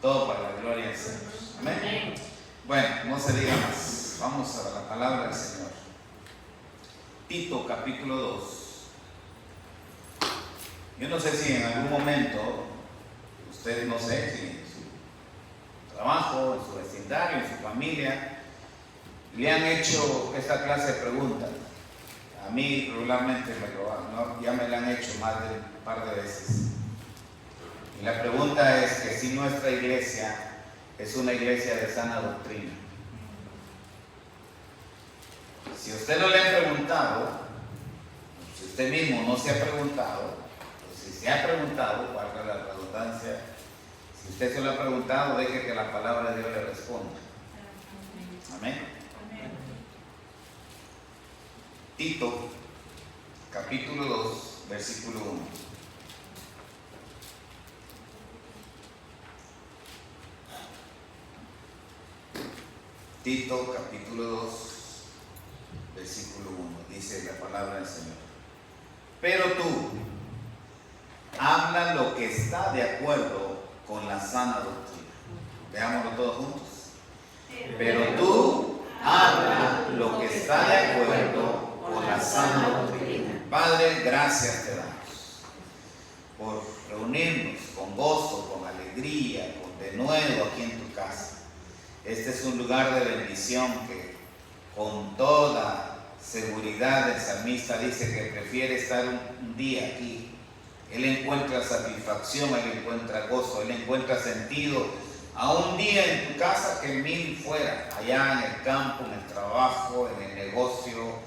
Todo para la gloria del Señor. Amén. Bueno, no se diga más. Vamos a la palabra del Señor. Tito capítulo 2. Yo no sé si en algún momento usted, no sé, si en su trabajo, en su vecindario, en su familia, le han hecho esta clase de preguntas. A mí regularmente ya me la han hecho más de un par de veces. Y la pregunta es que si nuestra iglesia es una iglesia de sana doctrina. Si usted no le ha preguntado, si usted mismo no se ha preguntado, o si se ha preguntado, valga la redundancia, si usted se lo ha preguntado, deje que la palabra de Dios le responda. Amén. Tito, capítulo 2, versículo 1. Tito, capítulo 2, versículo 1. Dice la palabra del Señor. Pero tú, habla lo que está de acuerdo con la sana doctrina. Veámoslo todos juntos. Pero tú, habla lo que está de acuerdo con la sana doctrina. Padre, gracias te damos por reunirnos con gozo, con alegría, con denuedo aquí en tu casa. Este es un lugar de bendición que con toda seguridad el salmista dice que prefiere estar un día aquí. Él encuentra satisfacción, él encuentra gozo, él encuentra sentido a un día en tu casa que 1000 fuera, allá en el campo, en el trabajo, en el negocio,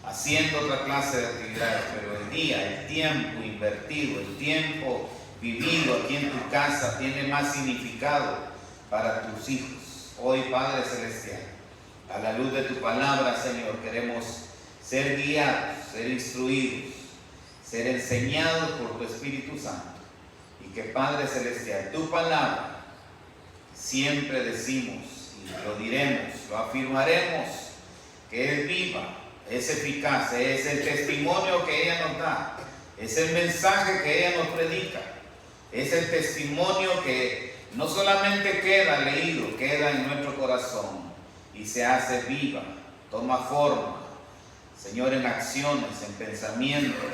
haciendo otra clase de actividades, pero el día, el tiempo invertido, el tiempo vivido aquí en tu casa tiene más significado para tus hijos. Hoy, Padre Celestial, a la luz de tu palabra, Señor, queremos ser guiados, ser instruidos, ser enseñados por tu Espíritu Santo. Y que, Padre Celestial, tu palabra, siempre decimos y lo diremos, lo afirmaremos, que es viva, es eficaz, es el testimonio que ella nos da, es el mensaje que ella nos predica, es el testimonio que no solamente queda leído, queda en nuestro corazón y se hace viva, toma forma, Señor, en acciones, en pensamientos,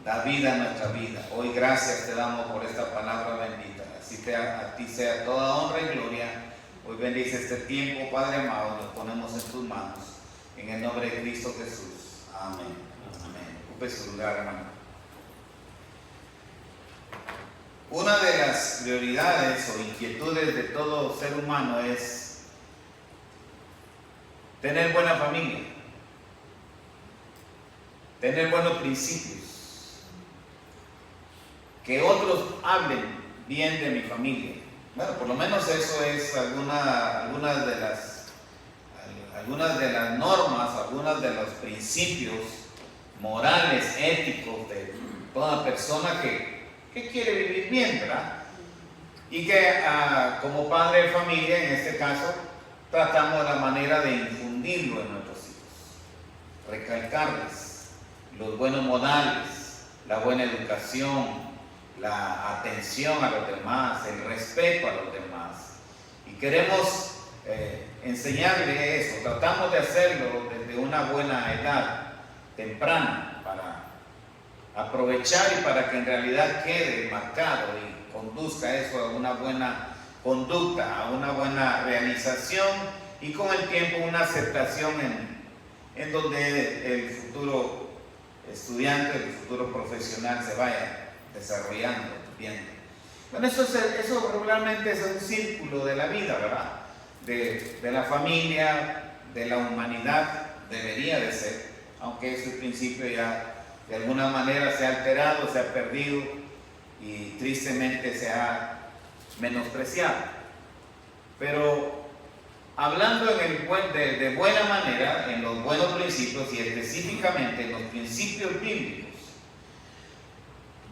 da vida a nuestra vida. Hoy gracias te damos por esta palabra bendita. Así a ti sea toda honra y gloria. Hoy bendice este tiempo, Padre amado, nos ponemos en tus manos. En el nombre de Cristo Jesús. Amén. Amén. Ocupe su lugar, hermano. Una de las prioridades o inquietudes de todo ser humano es tener buena familia, tener buenos principios, que otros hablen bien de mi familia. Bueno, por lo menos eso es algunas de las normas, algunos de los principios morales, éticos de toda persona que quiere vivir bien, ¿verdad? Y que como padre de familia, en este caso, tratamos la manera de infundirlo en nuestros hijos, recalcarles los buenos modales, la buena educación, la atención a los demás, el respeto a los demás. Y queremos enseñarle eso, tratamos de hacerlo desde una buena edad, temprana, para aprovechar y para que en realidad quede marcado y conduzca eso a una buena conducta, a una buena realización y con el tiempo una aceptación en donde el futuro estudiante, el futuro profesional se vaya desarrollando bien. Bueno, eso regularmente es un círculo de la vida, ¿verdad? De la familia, de la humanidad, debería de ser, aunque ese principio ya de alguna manera se ha alterado, se ha perdido y tristemente se ha menospreciado. Pero hablando de buena manera, en los buenos principios y específicamente en los principios bíblicos,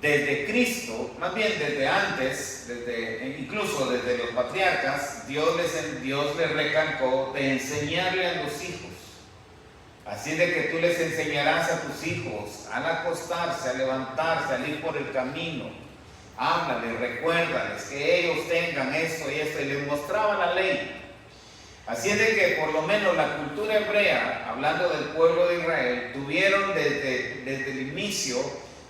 desde Cristo, más bien desde antes, incluso desde los patriarcas, Dios les recalcó de enseñarle a los hijos. Así de que tú les enseñarás a tus hijos al acostarse, a levantarse, al ir por el camino, háblales, recuérdales que ellos tengan esto y esto, y les mostraba la ley. Así es de que por lo menos la cultura hebrea, hablando del pueblo de Israel, tuvieron desde el inicio,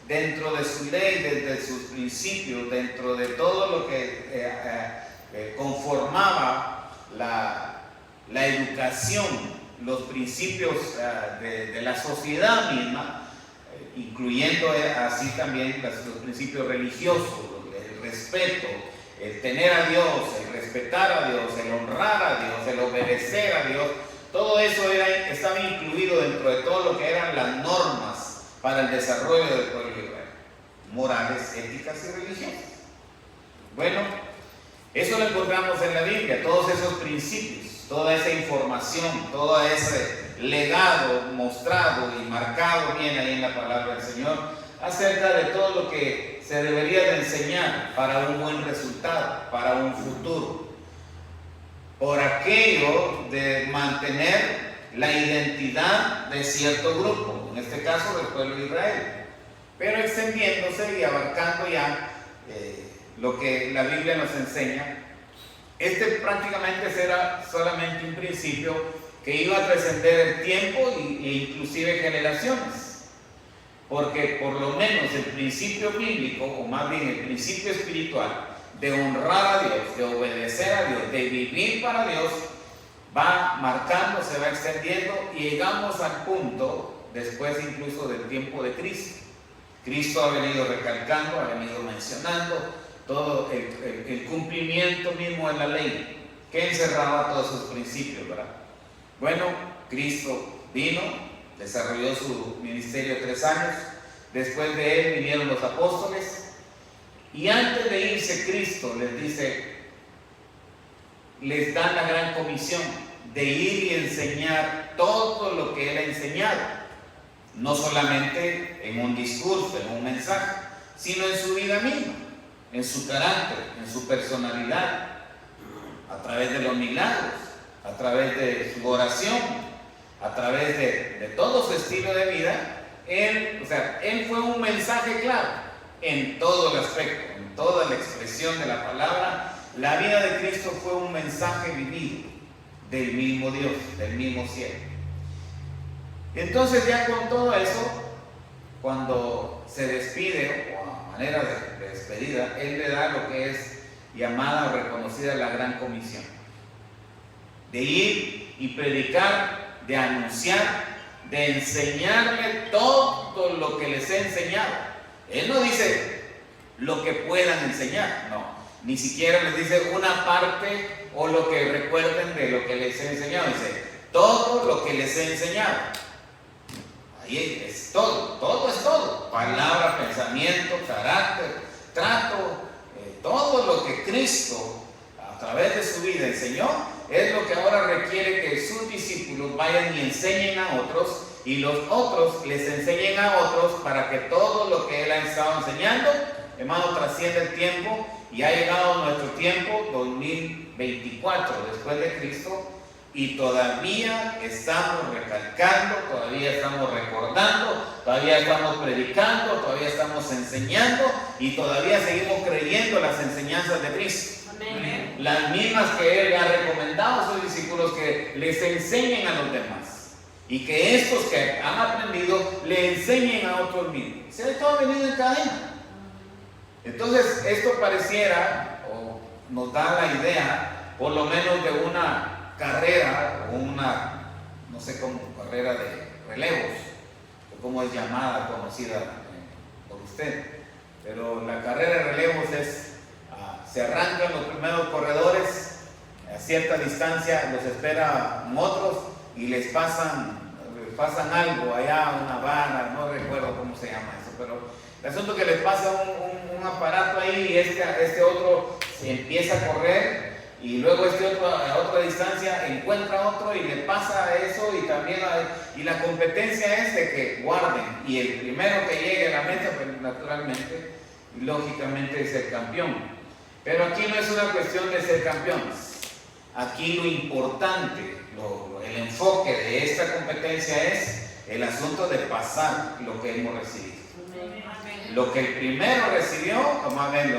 dentro de su ley, desde sus principios, dentro de todo lo que conformaba la educación, los principios de la sociedad misma, incluyendo así también los principios religiosos, el respeto, el tener a Dios, el respetar a Dios, el honrar a Dios, el obedecer a Dios. Todo eso estaba incluido dentro de todo lo que eran las normas para el desarrollo del pueblo de Israel, morales, éticas y religiosas. Bueno, eso lo encontramos en la Biblia, todos esos principios, toda esa información, todo ese legado mostrado y marcado bien ahí en la palabra del Señor acerca de todo lo que se debería de enseñar para un buen resultado, para un futuro, por aquello de mantener la identidad de cierto grupo, en este caso del pueblo de Israel, pero extendiéndose y abarcando ya lo que la Biblia nos enseña. Este prácticamente será solamente un principio que iba a trascender el tiempo e inclusive generaciones, porque por lo menos el principio bíblico, o más bien el principio espiritual, de honrar a Dios, de obedecer a Dios, de vivir para Dios, va marcando, se va extendiendo, y llegamos al punto, después incluso del tiempo de Cristo. Cristo ha venido recalcando, ha venido mencionando todo el cumplimiento mismo de la ley, que encerraba todos esos principios, ¿verdad? Bueno, Cristo vino, desarrolló su ministerio 3 años, después de él vinieron los apóstoles, y antes de irse Cristo les da la gran comisión de ir y enseñar todo lo que él ha enseñado, no solamente en un discurso, en un mensaje, sino en su vida misma, en su carácter, en su personalidad, a través de los milagros, a través de su oración, a través de todo su estilo de vida. Él fue un mensaje claro en todo el aspecto, en toda la expresión de la palabra. La vida de Cristo fue un mensaje vivido del mismo Dios, del mismo cielo. Entonces, ya con todo eso, cuando se despide, o a manera de despedida, Él le da lo que es llamada o reconocida la gran comisión, de ir y predicar, de anunciar, de enseñarle todo lo que les he enseñado. Él no dice lo que puedan enseñar, no, ni siquiera les dice una parte o lo que recuerden de lo que les he enseñado. Dice todo lo que les he enseñado. Ahí es todo, todo es todo: palabra, pensamiento, carácter, trato, todo lo que Cristo a través de su vida enseñó, es lo que ahora requiere que sus discípulos vayan y enseñen a otros, y los otros les enseñen a otros, para que todo lo que Él ha estado enseñando, hermano, trascienda el tiempo. Y ha llegado nuestro tiempo, 2024 después de Cristo, y todavía estamos recalcando, todavía estamos recordando, todavía estamos predicando, todavía estamos enseñando, y todavía seguimos creyendo las enseñanzas de Cristo. Amén. Las mismas que Él ha recomendado a sus discípulos, que les enseñen a los demás, y que estos que han aprendido le enseñen a otros mismos. Se ha todo venido en cadena. Entonces, esto pareciera, o nos da la idea, por lo menos de una carrera, o una, no sé cómo, carrera de relevos, o como es llamada, conocida por usted. Pero la carrera de relevos se arrancan los primeros corredores, a cierta distancia los esperan otros y les pasan algo allá, una vara, no recuerdo cómo se llama eso, pero el asunto es que les pasa un aparato ahí, y este otro se empieza a correr, y luego este otro a otra distancia encuentra otro y le pasa eso, y también y la competencia es de que guarden, y el primero que llegue a la meta, pues naturalmente y lógicamente es el campeón. Pero aquí no es una cuestión de ser campeones. Aquí lo importante, el enfoque de esta competencia es el asunto de pasar lo que hemos recibido. Lo que el primero recibió, como ven,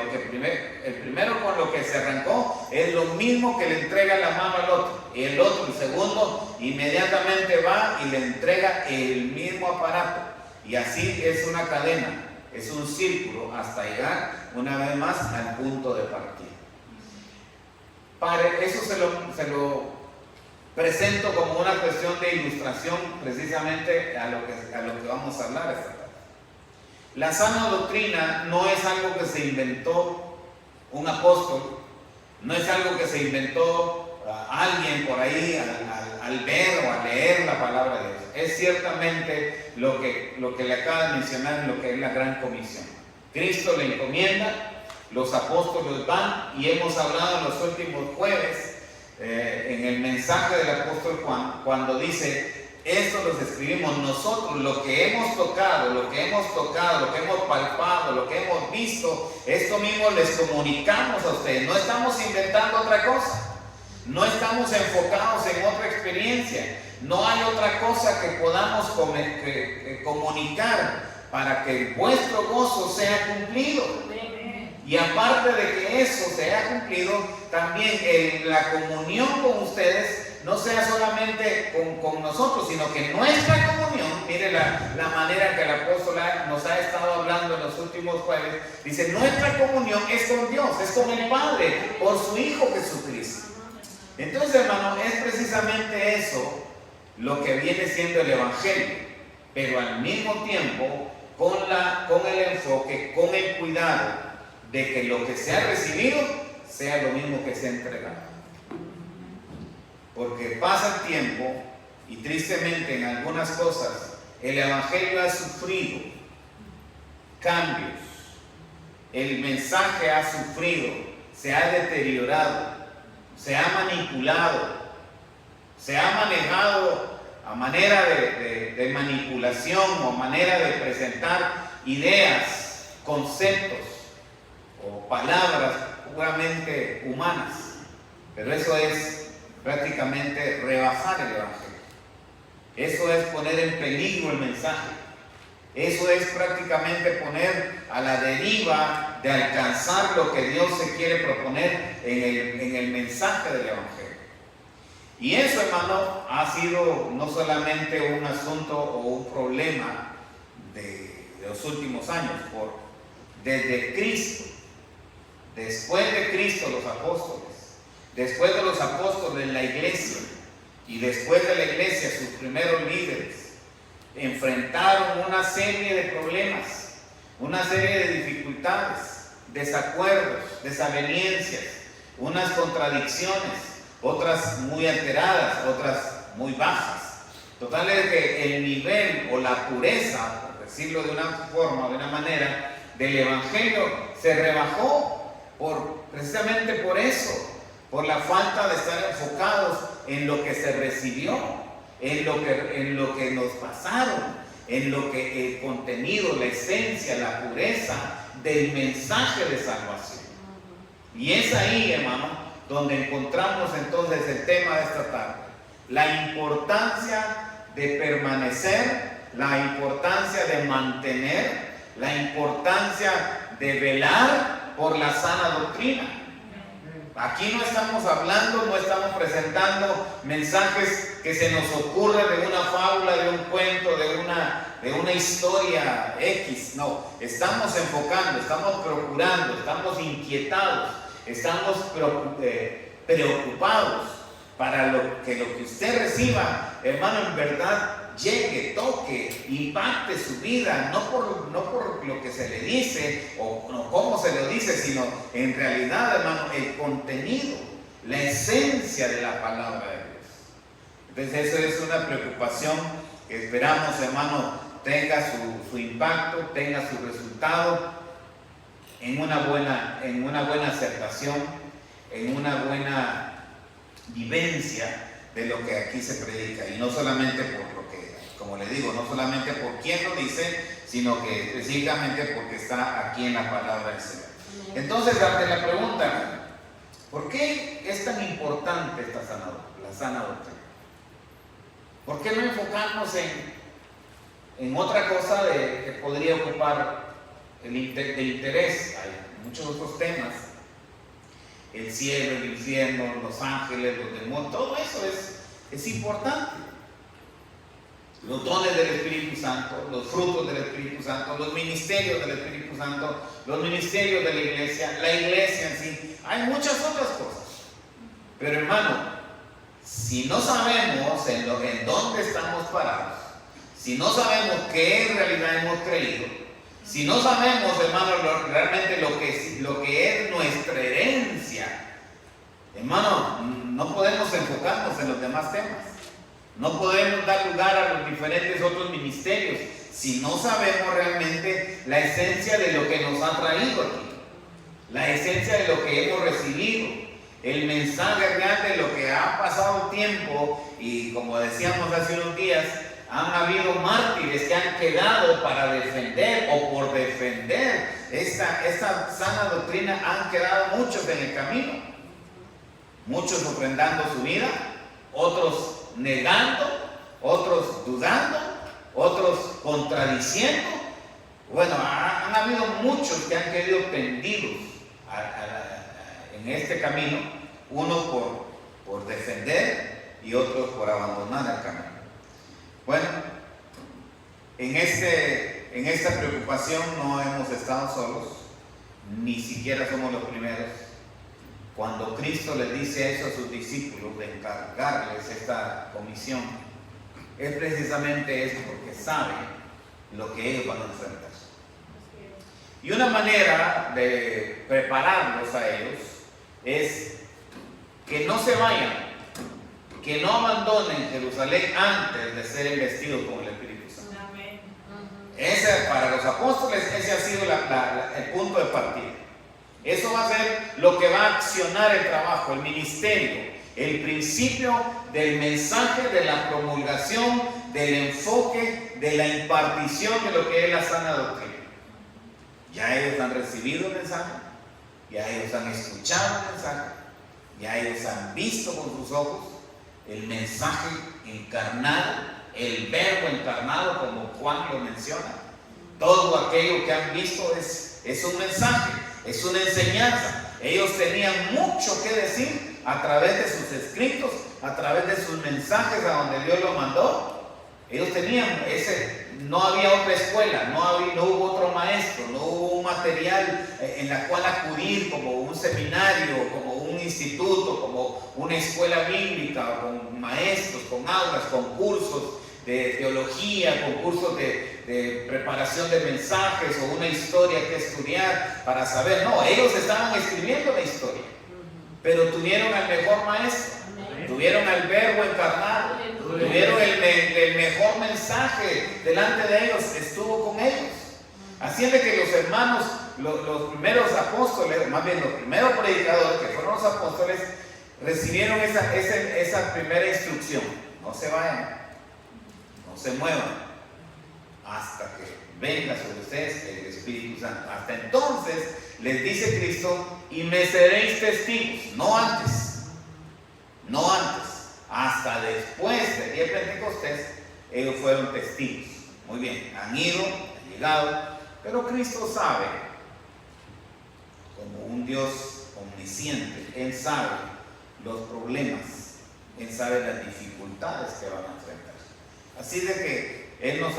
el primero con lo que se arrancó es lo mismo que le entrega la mano al otro. Y el otro, el segundo, inmediatamente va y le entrega el mismo aparato. Y así es una cadena, es un círculo hasta llegar una vez más al punto de partida. Para eso se lo presento como una cuestión de ilustración precisamente a lo que vamos a hablar esta tarde. La sana doctrina no es algo que se inventó un apóstol, no es algo que se inventó alguien por ahí al ver o al leer la palabra de Dios. Es ciertamente lo que le acaba de mencionar, lo que es la gran comisión. Cristo le encomienda, los apóstoles van, y hemos hablado en los últimos jueves en el mensaje del apóstol Juan, cuando dice: esto los escribimos nosotros, lo que hemos tocado, lo que hemos palpado, lo que hemos visto, esto mismo les comunicamos a ustedes. No estamos inventando otra cosa, no estamos enfocados en otra experiencia, no hay otra cosa que podamos comunicar para que vuestro gozo sea cumplido. Y aparte de que eso sea cumplido, también la comunión con ustedes no sea solamente con nosotros, sino que nuestra comunión, mire la manera que el apóstol nos ha estado hablando en los últimos jueves, dice: nuestra comunión es con Dios, es con el Padre, por su Hijo Jesucristo. Entonces, hermano, es precisamente eso lo que viene siendo el Evangelio, pero al mismo tiempo con el enfoque, con el cuidado de que lo que se ha recibido sea lo mismo que se ha entregado. Porque pasa el tiempo y tristemente en algunas cosas el Evangelio ha sufrido cambios, el mensaje ha sufrido, se ha deteriorado, se ha manipulado, se ha manejado a manera de manipulación o manera de presentar ideas, conceptos o palabras puramente humanas. Pero eso es prácticamente rebajar el Evangelio. Eso es poner en peligro el mensaje. Eso es prácticamente poner a la deriva de alcanzar lo que Dios se quiere proponer en el mensaje del Evangelio. Y eso, hermano, ha sido no solamente un asunto o un problema de los últimos años, desde Cristo, después de Cristo los apóstoles, después de los apóstoles la iglesia, y después de la iglesia sus primeros líderes enfrentaron una serie de problemas, una serie de dificultades, desacuerdos, desavenencias, unas contradicciones, otras muy alteradas, otras muy bajas. Total es que el nivel o la pureza, por decirlo de una forma, de una manera, del Evangelio se rebajó precisamente por eso, por la falta de estar enfocados en lo que se recibió, en lo que nos pasaron, en lo que el contenido, la esencia, la pureza del mensaje de salvación. Y es ahí, hermano, donde encontramos entonces el tema de esta tarde: la importancia de permanecer, la importancia de mantener, la importancia de velar por la sana doctrina. Aquí no estamos hablando, no estamos presentando mensajes que se nos ocurren de una fábula, de un cuento, de una historia X. No, estamos enfocando, estamos procurando, estamos inquietados, estamos preocupados para que lo que usted reciba, hermano, en verdad llegue, toque, impacte su vida, no por lo que se le dice o no cómo se lo dice, sino en realidad, hermano, el contenido, la esencia de la palabra de Dios. Entonces eso es una preocupación que esperamos, hermano, tenga su impacto, tenga su resultado en una buena aceptación, en una buena vivencia de lo que aquí se predica, y no solamente por lo que, como le digo, no solamente por quien lo dice, sino que específicamente porque está aquí en la palabra del Señor. Entonces, ante la pregunta, ¿por qué es tan importante la sana doctrina? ¿Por qué no enfocarnos en otra cosa que podría ocupar de interés. Hay muchos otros temas. El cielo, el infierno, los ángeles, los demonios, todo eso es importante. Los dones del Espíritu Santo, los frutos del Espíritu Santo, los ministerios del Espíritu Santo, los ministerios de la iglesia en sí. Hay muchas otras cosas. Pero hermano, si no sabemos en dónde estamos parados, si no sabemos qué en realidad hemos creído, si no sabemos, hermano, realmente lo que es nuestra herencia, hermano, no podemos enfocarnos en los demás temas. No podemos dar lugar a los diferentes otros ministerios si no sabemos realmente la esencia de lo que nos ha traído aquí, la esencia de lo que hemos recibido, el mensaje real de lo que ha pasado tiempo. Y como decíamos hace unos días, han habido mártires que han quedado para defender o por defender esta sana doctrina. Han quedado muchos en el camino, muchos ofrendando su vida, otros negando, otros dudando, otros contradiciendo. Bueno, han habido muchos que han quedado tendidos en este camino, unos por defender y otros por abandonar el camino. Bueno, en esta preocupación no hemos estado solos, ni siquiera somos los primeros. Cuando Cristo les dice eso a sus discípulos de encargarles esta comisión, es precisamente eso, porque sabe lo que ellos van a enfrentar. Y una manera de prepararlos a ellos es que no se vayan, que no abandonen Jerusalén antes de ser investidos con el Espíritu Santo. Para los apóstoles ese ha sido el punto de partida. Eso va a ser lo que va a accionar el trabajo, el ministerio, el principio del mensaje, de la promulgación, del enfoque, de la impartición de lo que es la sana doctrina. Ya ellos han recibido el mensaje, ya ellos han escuchado el mensaje, ya ellos han visto con sus ojos el mensaje encarnado, el verbo encarnado, como Juan lo menciona. Todo aquello que han visto es un mensaje. Es una enseñanza. Ellos tenían mucho que decir a través de sus escritos, a través de sus mensajes a donde Dios los mandó. Ellos tenían no había otra escuela, no hubo otro maestro, no hubo un material en la cual acudir, como un seminario, como un instituto, como una escuela bíblica, con maestros, con aulas, con cursos de teología, con cursos de preparación de mensajes o una historia que estudiar para saber. No, ellos estaban escribiendo la historia, pero tuvieron al mejor maestro, tuvieron al verbo encarnado, tuvieron el mejor mensaje delante de ellos, estuvo con ellos. Así es de que los hermanos, los primeros apóstoles, más bien los primeros predicadores que fueron los apóstoles, recibieron esa primera instrucción: no se vayan, no se muevan hasta que venga sobre ustedes el Espíritu Santo. Hasta entonces les dice Cristo: y me seréis testigos. No antes, hasta después del día de Pentecostés ellos fueron testigos. Muy bien, han ido, han llegado, pero Cristo sabe, como un Dios omnisciente, Él sabe los problemas, Él sabe las dificultades que van a enfrentar. Así de que Él no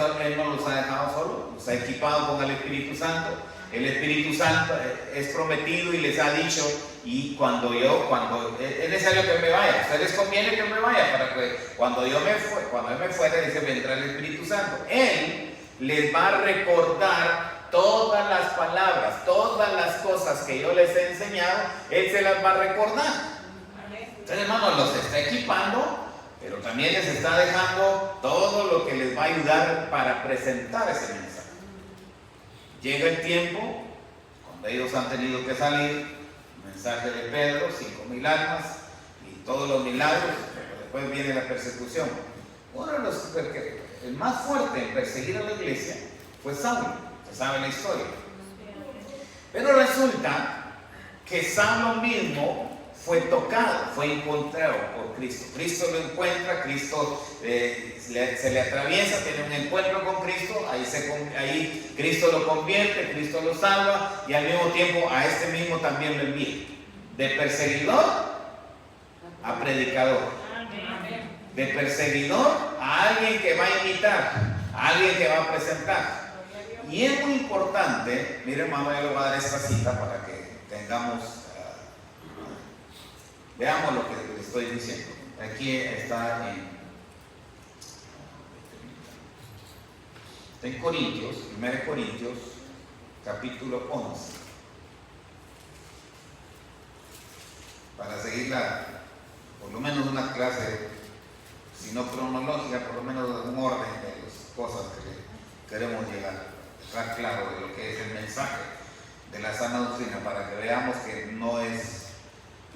los ha dejado solos, los ha equipado con el Espíritu Santo. El Espíritu Santo es prometido y les ha dicho: y cuando es necesario que me vaya, a ustedes conviene que me vaya, para que cuando Él me fuera, dice, vendrá el Espíritu Santo. Él les va a recordar todas las palabras, todas las cosas que yo les he enseñado, Él se las va a recordar. Entonces, hermanos, los está equipando, pero también les está dejando todo lo que les va a ayudar para presentar ese mensaje. Llega el tiempo cuando ellos han tenido que salir, el mensaje de Pedro, 5,000 almas y todos los milagros, pero después viene la persecución. Uno de los el más fuerte en perseguir a la iglesia fue Saulo, se sabe la historia. Pero resulta que Saulo mismo fue tocado, fue encontrado por Cristo. Cristo lo encuentra, Cristo se le atraviesa, tiene un encuentro con Cristo, ahí Cristo lo convierte, Cristo lo salva y al mismo tiempo a este mismo también lo envía. De perseguidor a predicador. De perseguidor a alguien que va a imitar, a alguien que va a presentar. Y es muy importante, mire hermano, yo le voy a dar esta cita para que tengamos, veamos lo que le estoy diciendo. Aquí está en Corintios, 1 Corintios, capítulo 11. Para seguir por lo menos una clase, si no cronológica, por lo menos un orden de las cosas que queremos llegar. Estar claro de lo que es el mensaje de la sana doctrina, para que veamos que no es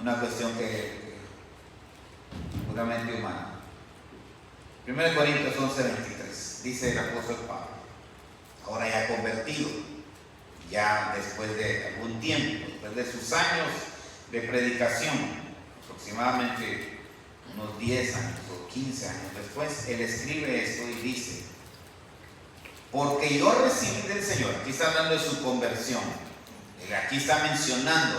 una cuestión que puramente humana. 1 Corintios 11:23 dice el apóstol Pablo, ahora ya convertido, ya después de algún tiempo, después de sus años de predicación, aproximadamente unos 10 años o 15 años después, él escribe esto y dice: porque yo recibí del Señor, aquí está hablando de su conversión, aquí está mencionando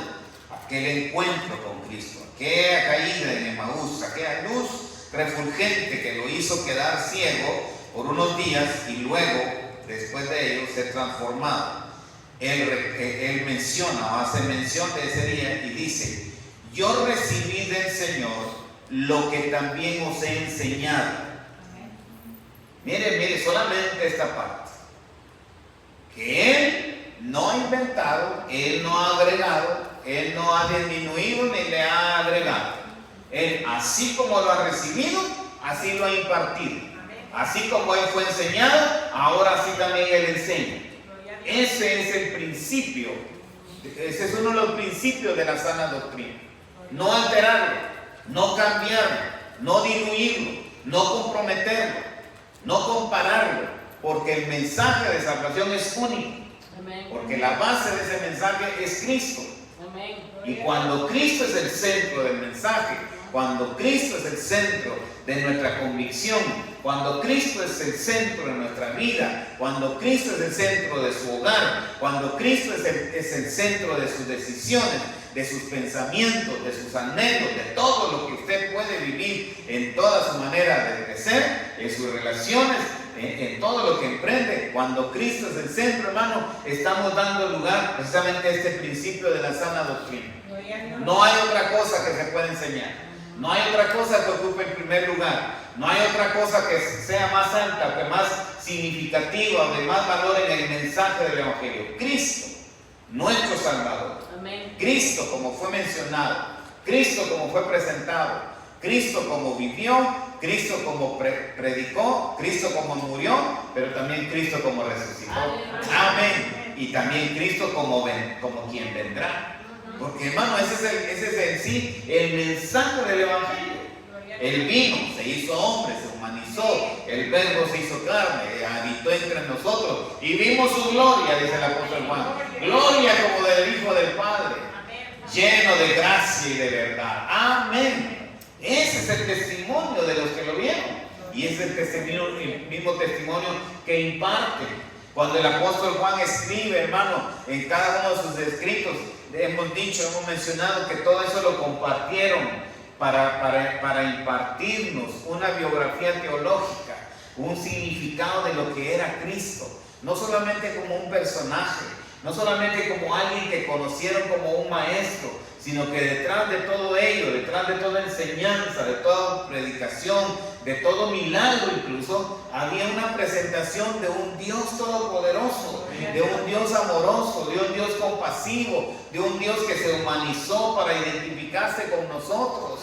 aquel encuentro con Cristo, aquella caída en Emaús, aquella luz refulgente que lo hizo quedar ciego por unos días y luego, después de ello, ser transformado. Él menciona o hace mención de ese día y dice: yo recibí del Señor lo que también os he enseñado. Mire solamente esta parte, que Él no ha inventado, Él no ha agregado, Él no ha disminuido ni le ha agregado. Él, así como lo ha recibido, así lo ha impartido. Así como Él fue enseñado, ahora sí también Él enseña. Ese es el principio, ese es uno de los principios de la sana doctrina. No alterarlo, no cambiarlo, no diluirlo, no comprometerlo, no compararlo, porque el mensaje de salvación es único. Porque la base de ese mensaje es Cristo. Y cuando Cristo es el centro del mensaje, cuando Cristo es el centro de nuestra convicción, cuando Cristo es el centro de nuestra vida, cuando Cristo es el centro de su hogar, cuando Cristo es el centro de sus decisiones, de sus pensamientos, de sus anhelos, de todo lo que usted puede vivir en toda su manera de crecer, en sus relaciones, en todo lo que emprende, cuando Cristo es el centro, hermano, estamos dando lugar precisamente a este principio de la sana doctrina. No hay otra cosa que se pueda enseñar. No hay otra cosa que ocupe el primer lugar. No hay otra cosa que sea más alta, que más significativa, de más valor en el mensaje del Evangelio. Cristo, nuestro Salvador. Amén. Cristo como fue mencionado, Cristo como fue presentado, Cristo como vivió, Cristo como predicó, Cristo como murió, pero también Cristo como resucitó. Amén. Y también Cristo como quien vendrá. Porque hermano, ese es en sí el mensaje del Evangelio. Él vino, se hizo hombre, se humanizó, el verbo se hizo carne, habitó entre nosotros y vimos su gloria, dice el apóstol Juan. Gloria como del Hijo del Padre, lleno de gracia y de verdad. Amén. Ese es el testimonio de los que lo vieron. Y es el mismo testimonio que imparte. Cuando el apóstol Juan escribe, hermano, en cada uno de sus escritos, hemos mencionado que todo eso lo compartieron para impartirnos una biografía teológica, un significado de lo que era Cristo. No solamente como un personaje, no solamente como alguien que conocieron como un maestro, sino que detrás de todo ello, detrás de toda enseñanza, de toda predicación, de todo milagro incluso, había una presentación de un Dios todopoderoso, de un Dios amoroso, de un Dios compasivo, de un Dios que se humanizó para identificarse con nosotros,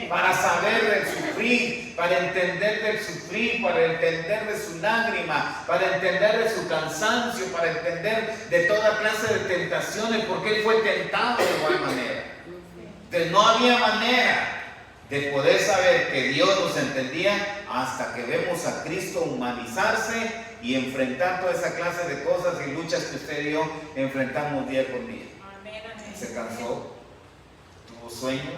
para saber del sufrir, para entender del sufrir, para entender de su lágrima, para entender de su cansancio, para entender de toda clase de tentaciones, porque Él fue tentado de igual manera. Entonces no había manera de poder saber que Dios nos entendía hasta que vemos a Cristo humanizarse y enfrentar toda esa clase de cosas y luchas que usted y yo enfrentamos día con día. Se cansó, tuvo sueño,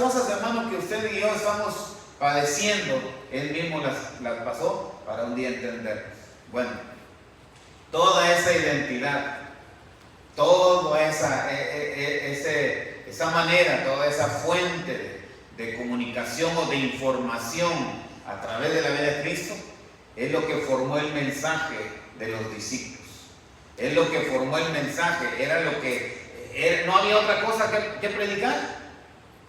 cosas, hermano, que usted y yo estamos padeciendo, Él mismo las pasó para un día entender. Bueno, toda esa identidad, toda esa manera, toda esa fuente de comunicación o de información a través de la vida de Cristo, es lo que formó el mensaje de los discípulos. Es lo que formó el mensaje, era lo que no había otra cosa que predicar.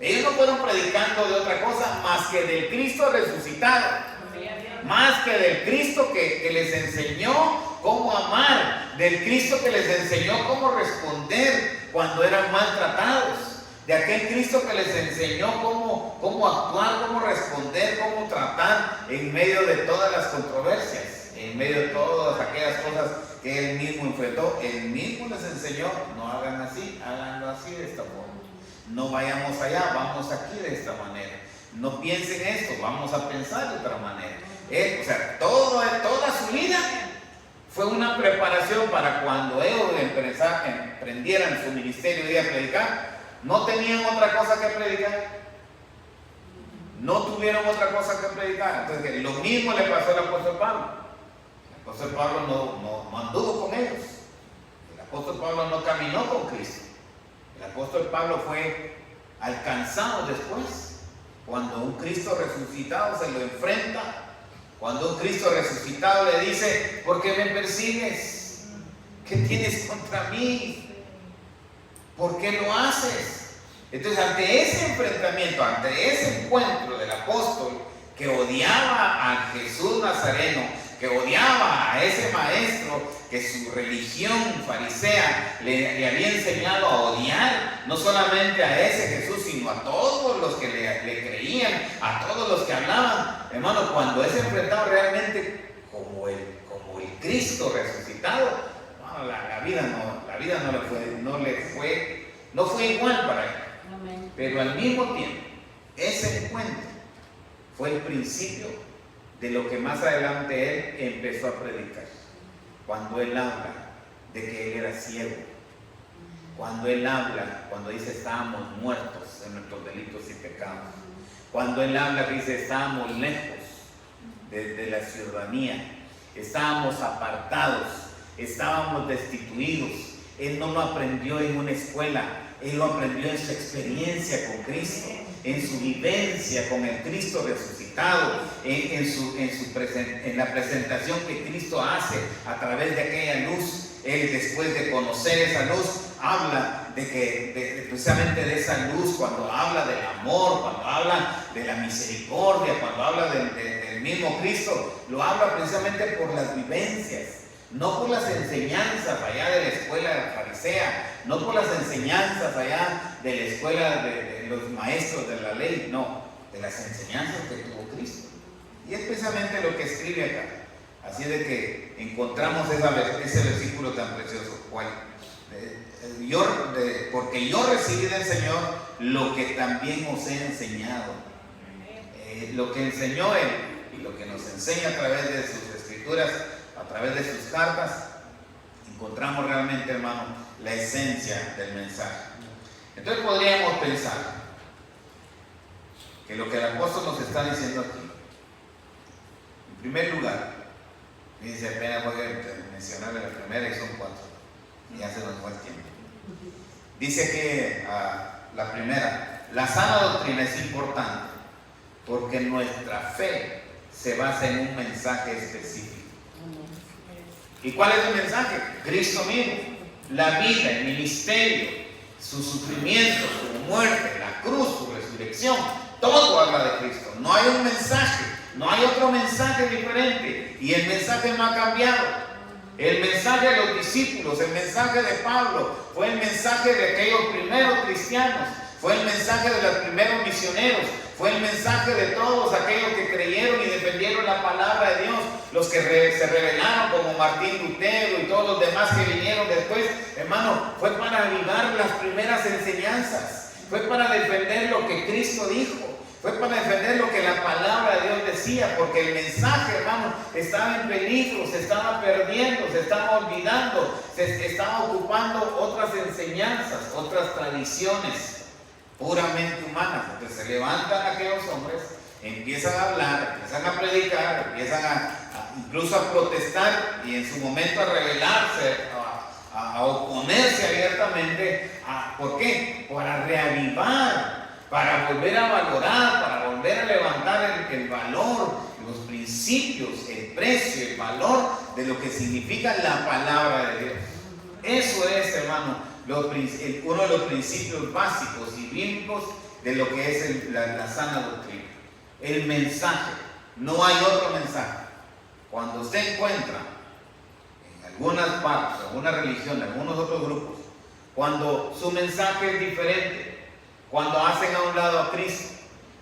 Ellos no fueron predicando de otra cosa más que del Cristo resucitado, más que del Cristo que les enseñó cómo amar, del Cristo que les enseñó cómo responder cuando eran maltratados, de aquel Cristo que les enseñó cómo actuar, cómo responder, cómo tratar en medio de todas las controversias, en medio de todas aquellas cosas que Él mismo enfrentó. Él mismo les enseñó: no hagan así, háganlo así, de esta forma. No vayamos allá, vamos aquí de esta manera. No piensen esto, vamos a pensar de otra manera. O sea, toda su vida fue una preparación para cuando ellos emprendieran su ministerio y a predicar. No tenían otra cosa que predicar. No tuvieron otra cosa que predicar. Entonces, lo mismo le pasó al apóstol Pablo. El apóstol Pablo no anduvo con ellos. El apóstol Pablo no caminó con Cristo. El apóstol Pablo fue alcanzado después, cuando un Cristo resucitado se lo enfrenta, cuando un Cristo resucitado le dice: ¿por qué me persigues? ¿Qué tienes contra mí? ¿Por qué lo haces? Entonces, ante ese enfrentamiento, ante ese encuentro del apóstol que odiaba a Jesús Nazareno, que odiaba a ese maestro que su religión farisea le había enseñado a odiar, no solamente a ese Jesús, sino a todos los que le creían, a todos los que hablaban. Hermano, cuando es enfrentado realmente como el Cristo resucitado, bueno, la vida no fue igual para él. Amén. Pero al mismo tiempo, ese encuentro fue el principio de lo que más adelante él empezó a predicar. Cuando él habla de que él era ciego, cuando él habla, cuando dice estábamos muertos en nuestros delitos y pecados, cuando él habla que dice estábamos lejos de la ciudadanía, estábamos apartados, estábamos destituidos. Él no lo aprendió en una escuela, él lo aprendió en su experiencia con Cristo, en su vivencia con el Cristo resucitado, en la presentación que Cristo hace a través de aquella luz. Él, después de conocer esa luz, habla precisamente de esa luz, cuando habla del amor, cuando habla de la misericordia, cuando habla del mismo Cristo, lo habla precisamente por las vivencias, no por las enseñanzas allá de la escuela farisea, no por las enseñanzas allá de la escuela de los maestros de la ley, no, de las enseñanzas que tuvo Cristo. Y es precisamente lo que escribe acá. Así de que encontramos ese versículo tan precioso. Porque yo recibí del Señor lo que también os he enseñado. Lo que enseñó Él y lo que nos enseña a través de sus escrituras, a través de sus cartas, encontramos realmente, hermano, la esencia del mensaje. Entonces podríamos pensar que lo que el apóstol nos está diciendo aquí, en primer lugar, dice, apenas voy a mencionarle la primera y son 4, y ya se nos fue el tiempo. Dice que la primera, la sana doctrina es importante porque nuestra fe se basa en un mensaje específico. ¿Y cuál es el mensaje? Cristo mismo, la vida, el ministerio, su sufrimiento, su muerte, la cruz, su resurrección, todo habla de Cristo. No hay un mensaje, no hay otro mensaje diferente, y el mensaje no ha cambiado. El mensaje de los discípulos, el mensaje de Pablo, fue el mensaje de aquellos primeros cristianos, fue el mensaje de los primeros misioneros, fue el mensaje de todos aquellos que creyeron y defendieron la palabra de Dios, los que se rebelaron como Martín Lutero y todos los demás que vinieron después. Hermano, fue para avivar las primeras enseñanzas, fue para defender lo que Cristo dijo, fue para defender lo que la palabra de Dios decía, porque el mensaje, hermano, estaba en peligro, se estaba perdiendo, se estaba olvidando, se estaba ocupando otras enseñanzas, otras tradiciones, puramente humanas. Entonces se levantan aquellos hombres, empiezan a hablar, empiezan a predicar, empiezan incluso a protestar y en su momento a rebelarse, a oponerse abiertamente. ¿Por qué? Para reavivar, para volver a valorar, para volver a levantar el valor, los principios, el precio, el valor de lo que significa la palabra de Dios. Eso es, hermano, uno de los principios básicos y bíblicos de lo que es la sana doctrina. El mensaje, no hay otro mensaje. Cuando usted encuentra en algunas partes, en alguna religión, en algunos otros grupos, cuando su mensaje es diferente, cuando hacen a un lado a Cristo,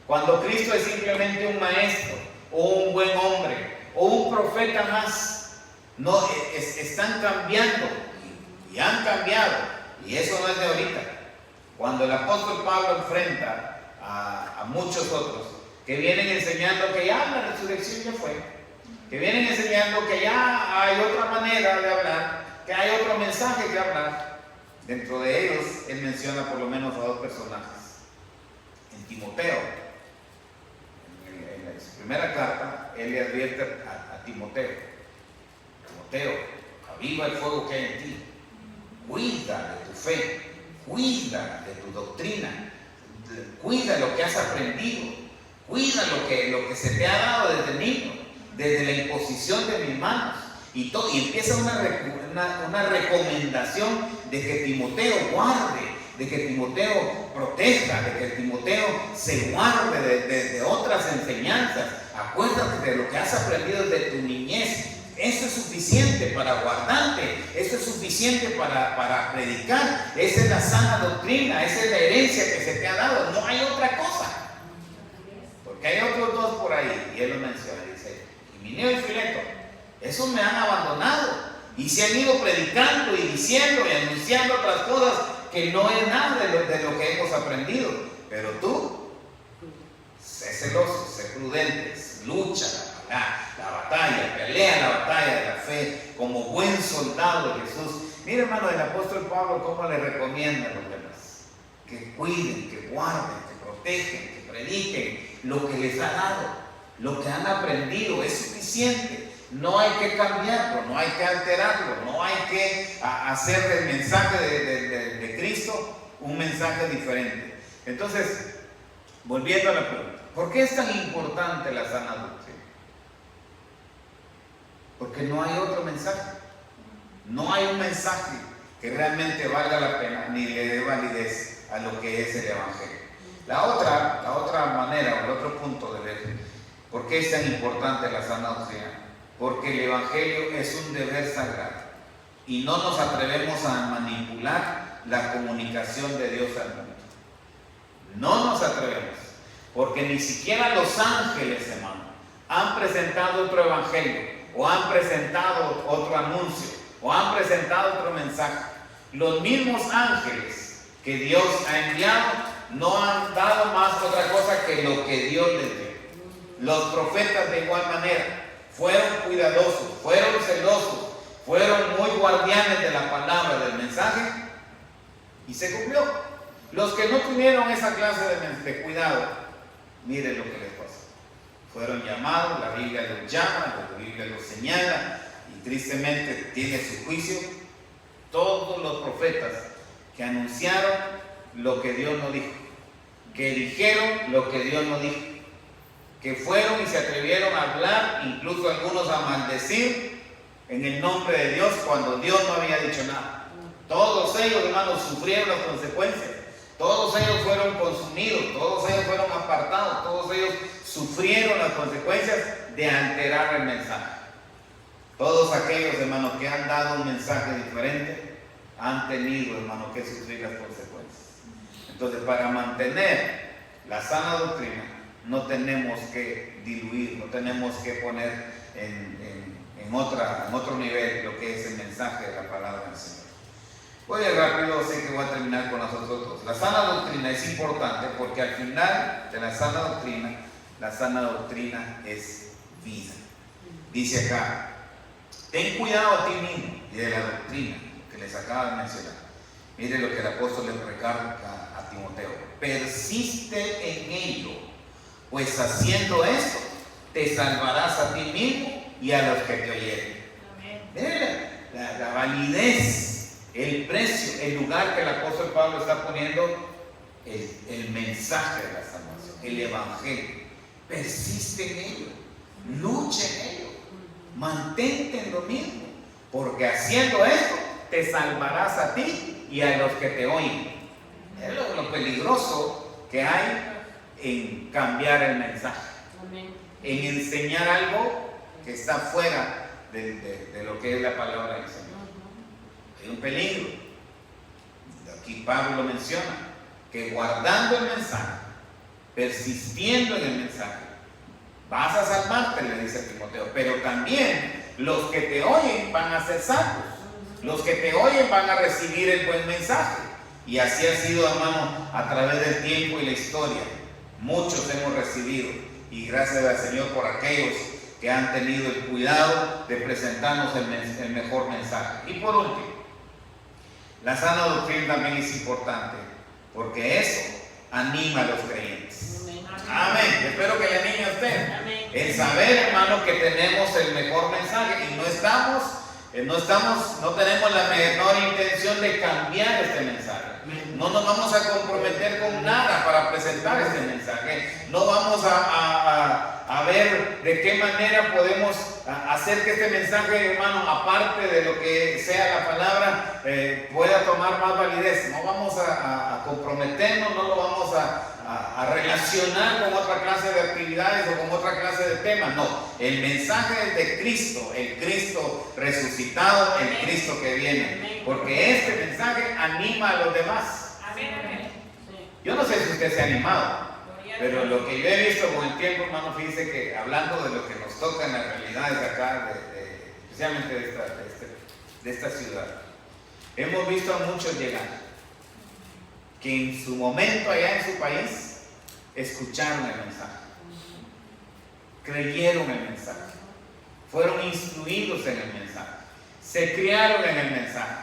cuando Cristo es simplemente un maestro o un buen hombre o un profeta más, no, están cambiando y han cambiado, y eso no es de ahorita. Cuando el apóstol Pablo enfrenta a muchos otros que vienen enseñando que ya la resurrección ya fue, que vienen enseñando que ya hay otra manera de hablar, que hay otro mensaje que hablar, dentro de ellos él menciona por lo menos a dos personajes. En Timoteo, en su primera carta, él le advierte a Timoteo: Timoteo, aviva el fuego que hay en ti, cuida de tu fe, cuida de tu doctrina, cuida lo que has aprendido, cuida lo que se te ha dado desde niño, desde la imposición de mis manos. Y empieza una recomendación de que Timoteo guarde, de que Timoteo proteja, de que Timoteo se guarde de otras enseñanzas. Acuérdate de lo que has aprendido desde tu niñez. Eso es suficiente para guardarte, eso es suficiente para predicar. Esa es la sana doctrina, esa es la herencia que se te ha dado. No hay otra cosa. Porque hay otros dos por ahí, y él lo menciona, dice: Himeneo y Fileto, esos me han abandonado y se han ido predicando y diciendo y anunciando otras cosas que no es nada de lo que hemos aprendido. Pero tú, sé celoso, sé prudente, lucha la batalla, pelea la batalla de la fe como buen soldado de Jesús. Mira, hermano, el apóstol Pablo cómo le recomienda a los demás: que cuiden, que guarden, que protegen, que prediquen lo que les ha dado, lo que han aprendido. Es suficiente. No hay que cambiarlo, no hay que alterarlo, no hay que hacer del mensaje de Cristo un mensaje diferente. Entonces, volviendo a la pregunta, ¿por qué es tan importante la sana doctrina? Porque no hay otro mensaje. No hay un mensaje que realmente valga la pena ni le dé validez a lo que es el Evangelio. La otra manera o el otro punto de ver por qué es tan importante la sana doctrina: porque el Evangelio es un deber sagrado y no nos atrevemos a manipular la comunicación de Dios al mundo. No nos atrevemos, porque ni siquiera los ángeles, hermano, han presentado otro Evangelio, o han presentado otro anuncio, o han presentado otro mensaje. Los mismos ángeles que Dios ha enviado no han dado más otra cosa que lo que Dios les dio. Los profetas de igual manera fueron cuidadosos, fueron celosos, fueron muy guardianes de la palabra, del mensaje, y se cumplió. Los que no tuvieron esa clase de cuidado, miren lo que les pasó. Fueron llamados, la Biblia los llama, la Biblia los señala, y tristemente tiene su juicio. Todos los profetas que anunciaron lo que Dios no dijo, que dijeron lo que Dios no dijo, que fueron y se atrevieron a hablar, incluso algunos a maldecir en el nombre de Dios cuando Dios no había dicho nada. Todos ellos, hermanos, sufrieron las consecuencias. Todos ellos fueron consumidos, todos ellos fueron apartados, todos ellos sufrieron las consecuencias de alterar el mensaje. Todos aquellos, hermanos, que han dado un mensaje diferente han tenido, hermanos, que sufrir las consecuencias. Entonces, para mantener la sana doctrina, no tenemos que diluir, no tenemos que poner en otro nivel lo que es el mensaje de la palabra del Señor. Voy a ir rápido, sé que voy a terminar con nosotros dos. La sana doctrina es importante porque al final de la sana doctrina es vida. Dice acá: ten cuidado a ti mismo y de la doctrina que les acaba de mencionar. Mire lo que el apóstol le recalca a Timoteo, persiste en ello, pues haciendo esto te salvarás a ti mismo y a los que te oyeren. Miren la validez, el precio, el lugar que el apóstol Pablo está poniendo, el mensaje de la salvación, el evangelio. Persiste en ello, lucha en ello, mantente en lo mismo, porque haciendo esto te salvarás a ti y a los que te oyen. Es lo peligroso que hay en cambiar el mensaje, en enseñar algo que está fuera de lo que es la palabra del Señor. Hay un peligro. Aquí Pablo lo menciona, que guardando el mensaje, persistiendo en el mensaje, vas a salvarte, le dice a Timoteo, pero también los que te oyen van a ser salvos. Los que te oyen van a recibir el buen mensaje. Y así ha sido, hermano, a través del tiempo y la historia. Muchos hemos recibido, y gracias al Señor por aquellos que han tenido el cuidado de presentarnos el mejor mensaje. Y por último, la sana doctrina también es importante, porque eso anima a los creyentes. Amén. Espero que le anime a usted. El saber, hermano, que tenemos el mejor mensaje y no tenemos la menor intención de cambiar este mensaje. No nos vamos a comprometer con nada para presentar este mensaje. No vamos a ver de qué manera podemos hacer que este mensaje, hermano, aparte de lo que sea la palabra, pueda tomar más validez. No vamos a comprometernos, no lo vamos a relacionar con otra clase de actividades o con otra clase de temas. No, el mensaje es de Cristo, el Cristo resucitado, el Cristo que viene, porque este mensaje anima a los demás. Yo no sé si usted se ha animado, pero lo que yo he visto con el tiempo, hermano, fíjese que hablando de lo que nos toca en las realidades de acá, especialmente de esta ciudad, hemos visto a muchos llegar que en su momento allá en su país escucharon el mensaje, creyeron el mensaje, fueron instruidos en el mensaje, se criaron en el mensaje.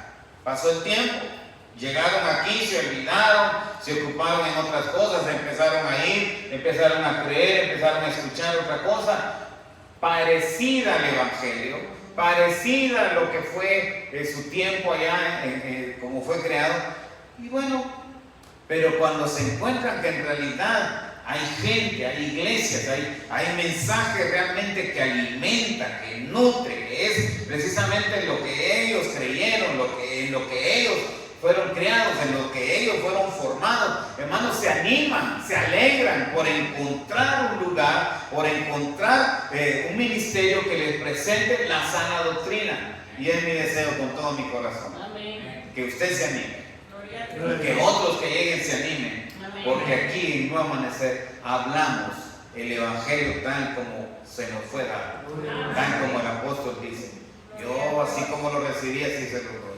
Pasó el tiempo, llegaron aquí, se olvidaron, se ocuparon en otras cosas, empezaron a ir, empezaron a creer, empezaron a escuchar otra cosa parecida al evangelio, parecida a lo que fue su tiempo allá, como fue creado. Y bueno, pero cuando se encuentran que en realidad hay gente, hay iglesias, hay mensajes realmente que alimenta, que nutre, que es precisamente lo que ellos creyeron, en lo que ellos fueron creados, en lo que ellos fueron formados, hermanos, se animan, se alegran por encontrar un lugar, por encontrar un ministerio que les presente la sana doctrina. Y es mi deseo con todo mi corazón. Amén. Que usted se anime. Y que otros que lleguen se animen. Amén. Porque aquí en Nuevo Amanecer hablamos el evangelio tal como se nos fue dado, tal como el apóstol dice. Yo así como lo recibí, así se lo doy.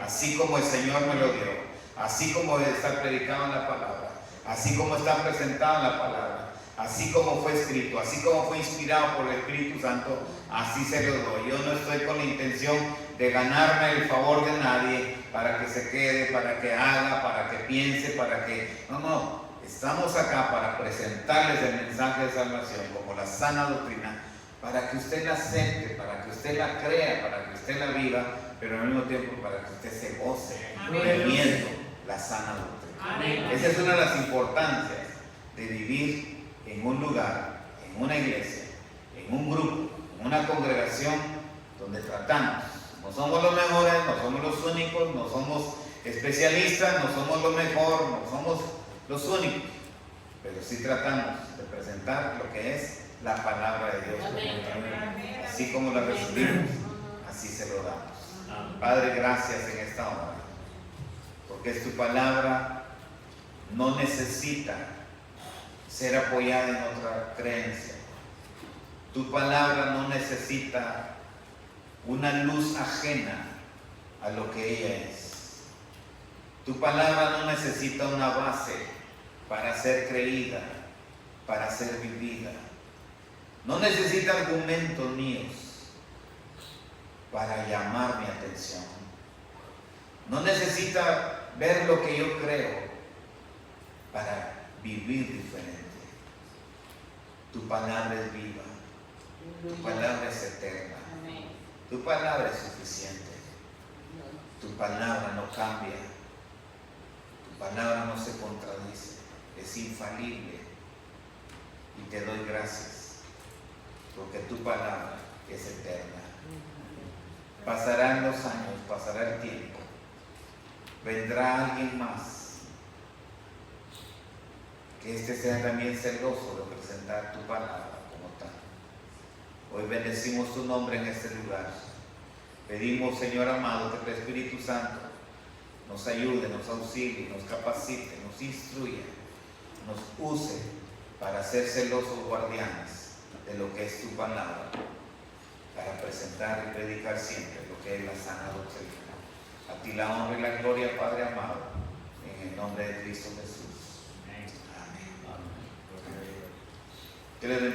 Así como el Señor me lo dio, así como está predicado en la palabra, así como está presentado en la palabra, así como fue escrito, así como fue inspirado por el Espíritu Santo, así se lo doy. Yo no estoy con la intención de ganarme el favor de nadie para que se quede, para que haga, para que piense, para que... No, estamos acá para presentarles el mensaje de salvación como la sana doctrina, para que usted la acepte, para que usted la crea, para que usted la viva, pero al mismo tiempo para que usted se goce viviendo la sana doctrina. Amén. Esa es una de las importancias de vivir en un lugar, en una iglesia, en un grupo, en una congregación donde tratamos. No somos los mejores, no somos los únicos, no somos especialistas, no somos lo mejor, no somos los únicos, pero sí tratamos de presentar lo que es la palabra de Dios. Amén. Así como la recibimos, así se lo damos. Padre, gracias en esta hora, porque es tu palabra, no necesita ser apoyada en otra creencia. Tu palabra no necesita una luz ajena a lo que ella es. Tu palabra no necesita una base para ser creída, para ser vivida. No necesita argumentos míos para llamar mi atención. No necesita ver lo que yo creo para vivir diferente. Tu palabra es viva, tu palabra es eterna, tu palabra es suficiente, tu palabra no cambia, tu palabra no se contradice, es infalible. Y te doy gracias porque tu palabra es eterna. Pasarán los años, pasará el tiempo, vendrá alguien más. Que este sea también celoso de presentar tu palabra como tal. Hoy bendecimos tu nombre en este lugar. Pedimos, Señor amado, que el Espíritu Santo nos ayude, nos auxilie, nos capacite, nos instruya, nos use para ser celosos guardianes de lo que es tu palabra, para presentar y predicar siempre lo que es la sana doctrina. A ti la honra y la gloria, Padre amado, en el nombre de Cristo Jesús. Amén. Que les bendiga.